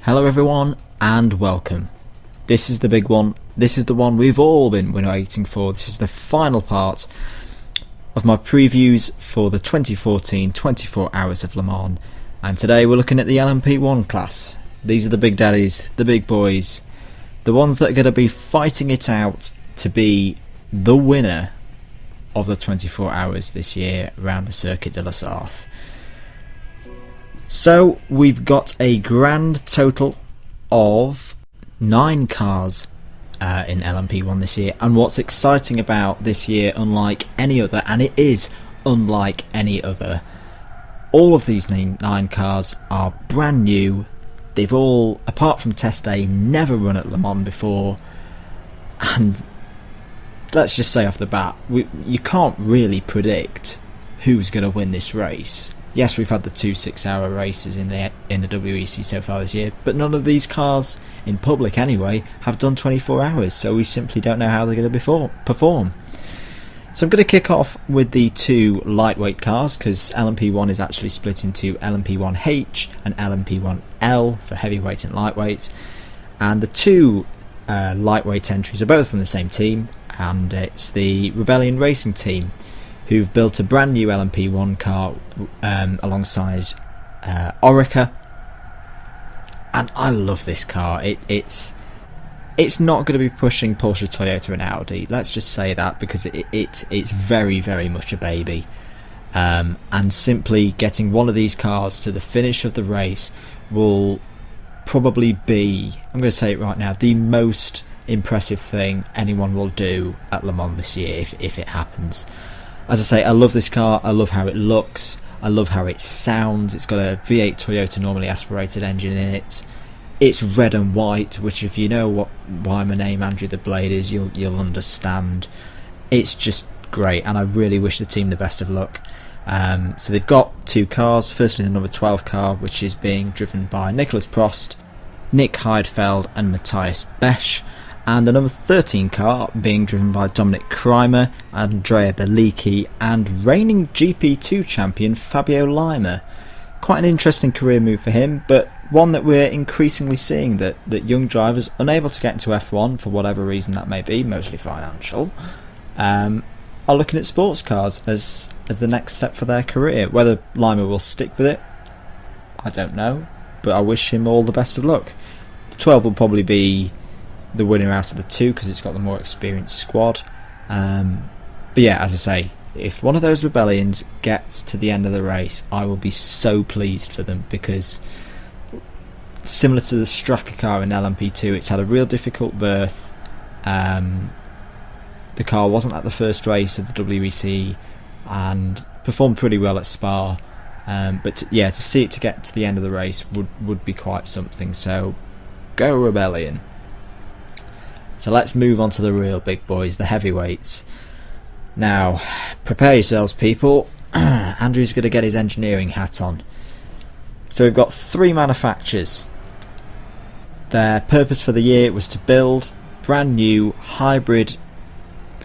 Hello everyone and welcome. This is the big one. This is the one we've all been waiting for. This is the final part of my previews for the 2014 24 Hours of Le Mans, and today we're looking at the LMP1 class. These are the big daddies, the big boys, the ones that are going to be fighting it out to be the winner of the 24 Hours this year around the Circuit de la Sarthe. So we've got a grand total of 9 cars in LMP1 this year, and what's exciting about this year, unlike any other, and it is unlike any other, all of these 9 cars are brand new. They've all, apart from Test Day, never run at Le Mans before, and let's just say off the bat, you can't really predict who's going to win this race. Yes, we've had the 2 6-hour races in the WEC so far this year, but none of these cars, in public anyway, have done 24 hours, so we simply don't know how they're going to perform. So I'm going to kick off with the 2 lightweight cars, because LMP1 is actually split into LMP1H and LMP1L for heavyweight and lightweights, and the 2 lightweight entries are both from the same team, and it's the Rebellion Racing team, who've built a brand new LMP1 car alongside Orica, and I love this car. It's not going to be pushing Porsche, Toyota and Audi, let's just say that, because it's very, very much a baby, and simply getting one of these cars to the finish of the race will probably be, I'm going to say it right now, the most impressive thing anyone will do at Le Mans this year if it happens. As I say, I love this car, I love how it looks, I love how it sounds. It's got a V8 Toyota normally aspirated engine in it. It's red and white, which if you know why my name Andrew the Blade is, you'll understand. It's just great, and I really wish the team the best of luck. So they've got 2 cars, firstly the number 12 car, which is being driven by Nicholas Prost, Nick Heidfeld and Matthias Besch, and the number 13 car being driven by Dominic Kreimer, Andrea Bellicchi and reigning GP2 champion Fabio Lima. Quite an interesting career move for him, but one that we're increasingly seeing that young drivers unable to get into F1 for whatever reason that may be, mostly financial, are looking at sports cars as the next step for their career. Whether Lima will stick with it, I don't know, but I wish him all the best of luck. The 12 will probably be the winner out of the 2 because it's got the more experienced squad, but yeah, as I say, if one of those Rebellions gets to the end of the race, I will be so pleased for them, because similar to the Straka car in LMP2, it's had a real difficult berth. The car wasn't at the first race of the WEC and performed pretty well at Spa, but to see it to get to the end of the race would be quite something. So go Rebellion. So let's move on to the real big boys, the heavyweights. Now, prepare yourselves, people. Andrew's going to get his engineering hat on. So we've got 3 manufacturers. Their purpose for the year was to build brand new hybrid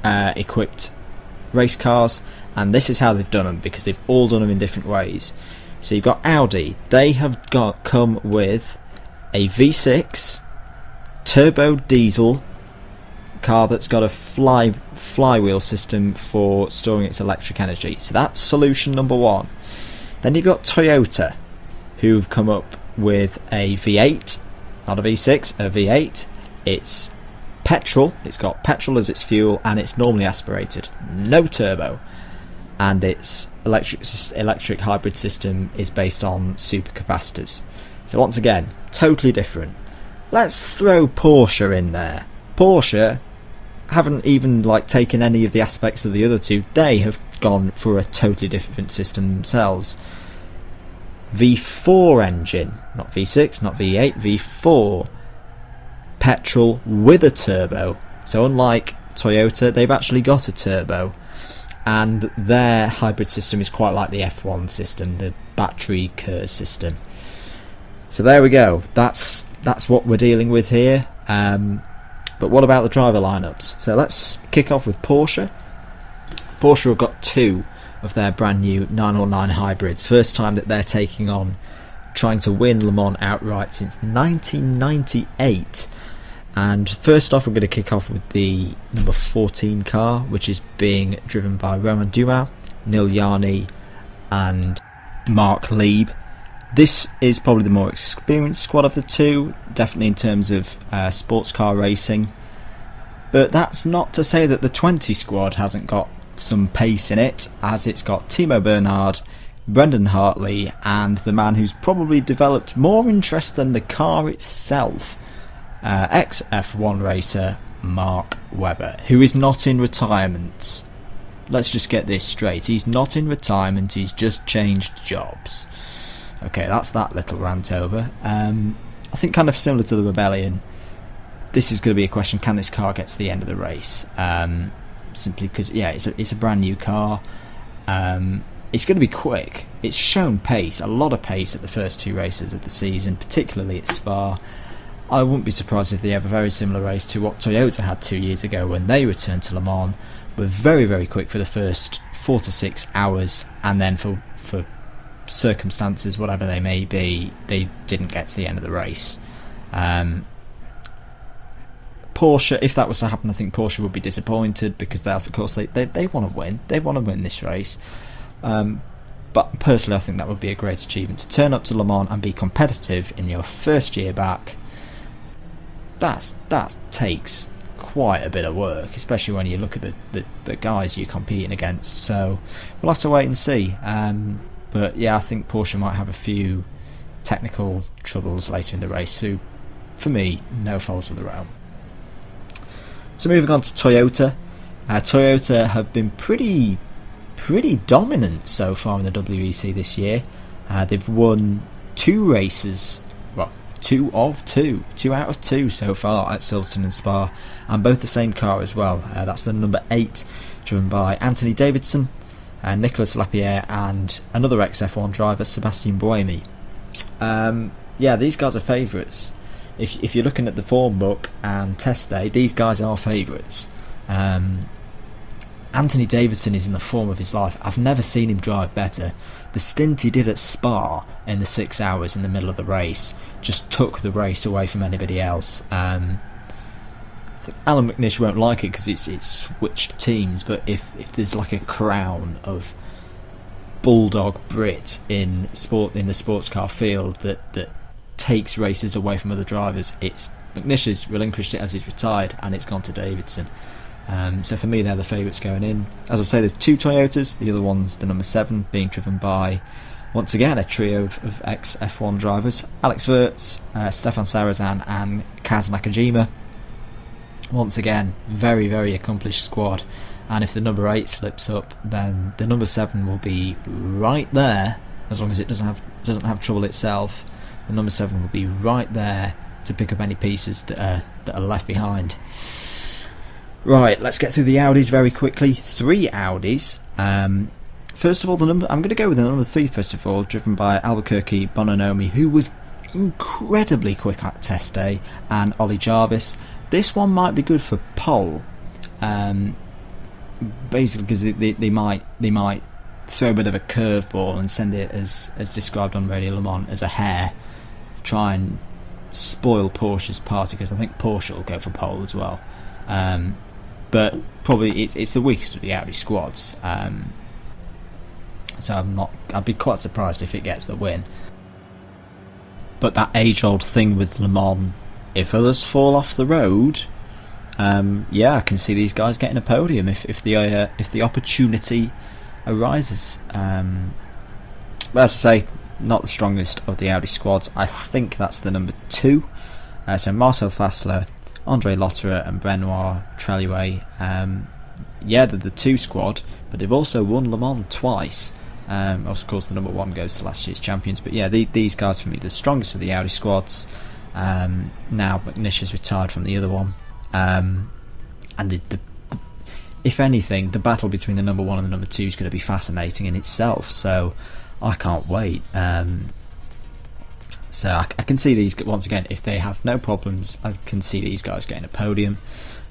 equipped race cars, and this is how they've done them, because they've all done them in different ways. So you've got Audi. They have come with a V6 turbo diesel car that's got a flywheel system for storing its electric energy. So that's solution number 1. Then you've got Toyota, who've come up with a V8, not a V6, a V8. It's petrol, it's got petrol as its fuel, and it's normally aspirated, no turbo, and its electric hybrid system is based on supercapacitors. So once again, totally different. Let's throw Porsche in there. Porsche haven't even taken any of the aspects of the other 2. They have gone for a totally different system themselves. V4 engine, not V6, not V8, V4 petrol with a turbo. So unlike Toyota, they've actually got a turbo, and their hybrid system is quite like the F1 system, the battery KERS system. So there we go. That's what we're dealing with here. But what about the driver lineups? So let's kick off with Porsche. Porsche have got 2 of their brand new 909 hybrids. First time that they're taking on trying to win Le Mans outright since 1998. And first off, we're going to kick off with the number 14 car, which is being driven by Romain Dumas, Nil Yarni and Mark Lieb. This is probably the more experienced squad of the two, definitely in terms of sports car racing. But that's not to say that the 20 squad hasn't got some pace in it, as it's got Timo Bernhard, Brendan Hartley, and the man who's probably developed more interest than the car itself, ex-F1 racer Mark Webber, who is not in retirement. Let's just get this straight. He's not in retirement, he's just changed jobs. Okay, that's that little rant over. I think kind of similar to the Rebellion, this is going to be a question, can this car get to the end of the race? Simply because, yeah, it's a brand new car. It's going to be quick. It's shown pace, a lot of pace at the first two races of the season, particularly at Spa. I wouldn't be surprised if they have a very similar race to what Toyota had 2 years ago when they returned to Le Mans. Were very, very quick for the first 4 to 6 hours, and then for circumstances, whatever they may be, they didn't get to the end of the race. Porsche, if that was to happen, I think Porsche would be disappointed because they want to win. They want to win this race. But personally, I think that would be a great achievement to turn up to Le Mans and be competitive in your first year back. That takes quite a bit of work, especially when you look at the guys you're competing against. So we'll have to wait and see. But yeah, I think Porsche might have a few technical troubles later in the race, who, for me, no fault of their own. So moving on to Toyota. Toyota have been pretty dominant so far in the WEC this year. They've won 2 races, well, 2 out of 2 so far at Silverstone and Spa, and both the same car as well. That's the number 8, driven by Anthony Davidson, Nicolas Lapierre, and another ex-F1 driver, Sebastian Buemi. Yeah, these guys are favourites. If you're looking at the form book and test day, these guys are favourites. Anthony Davidson is in the form of his life. I've never seen him drive better. The stint he did at Spa in the 6 hours in the middle of the race just took the race away from anybody else. I think Alan McNish won't like it because it's switched teams, but if there's like a crown of bulldog Brit in the sports car field that takes races away from other drivers, it's McNish has relinquished it as he's retired, and it's gone to Davidson. So for me, they're the favourites going in. As I say, there's 2 Toyotas. The other one's the number 7, being driven by, once again, a trio of ex-F1 drivers: Alex Wurz, Stefan Sarazan and Kaz Nakajima. Once again, very, very accomplished squad. And if the number 8 slips up, then the number 7 will be right there, as long as it doesn't have trouble itself. The number 7 will be right there to pick up any pieces that are left behind. Right, let's get through the Audis very quickly. 3 Audis. First of all, I'm going to go with the number 3 first of all, driven by Albuquerque Bononomi, who was incredibly quick at test day, and Ollie Jarvis. This one might be good for pole, basically because they might throw a bit of a curveball and send it, as described on Radio Le Mans, as a hare. Try and spoil Porsche's party, because I think Porsche will go for pole as well. But probably it's the weakest of the Audi squads. So I'd be quite surprised if it gets the win. But that age-old thing with Le Mans, if others fall off the road, yeah, I can see these guys getting a podium if the opportunity arises. But as I say, not the strongest of the Audi squads. I think that's the number 2. So Marcel Fassler, Andre Lotterer and Benoit Treluet. Yeah, they're the 2 squad, but they've also won Le Mans twice. Of course, the number 1 goes to last year's champions. But yeah, these guys for me, the strongest of the Audi squads. Now McNish has retired from the other one. And if anything, the battle between the number 1 and the number 2 is going to be fascinating in itself. So I can't wait. So I can see these, once again, if they have no problems, I can see these guys getting a podium.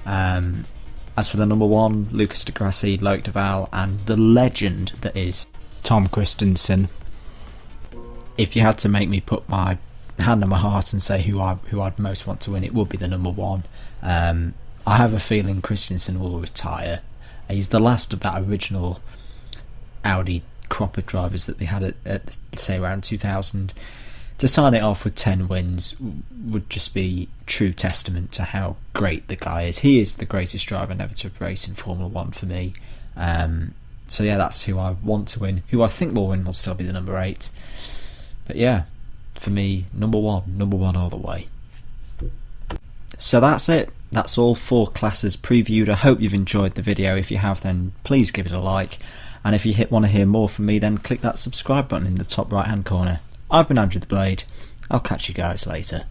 As for the number 1, Lucas de Grassi, Loic Duval, and the legend that is Tom Christensen. if you had to make me put my hand on my heart and say who I'd most want to win, it would be the number one. I have a feeling Christensen will retire. He's the last of that original Audi crop of drivers that they had at say around 2000. To sign it off with 10 wins would just be true testament to how great the guy is. He is the greatest driver never to race in Formula 1 for me. So yeah, that's who I want to win. Who I think will win will still be the number 8. But yeah, for me, number one all the way. So that's it. That's all 4 classes previewed. I hope you've enjoyed the video. If you have, then please give it a like. And if you want to hear more from me, then click that subscribe button in the top right hand corner. I've been Andrew the Blade. I'll catch you guys later.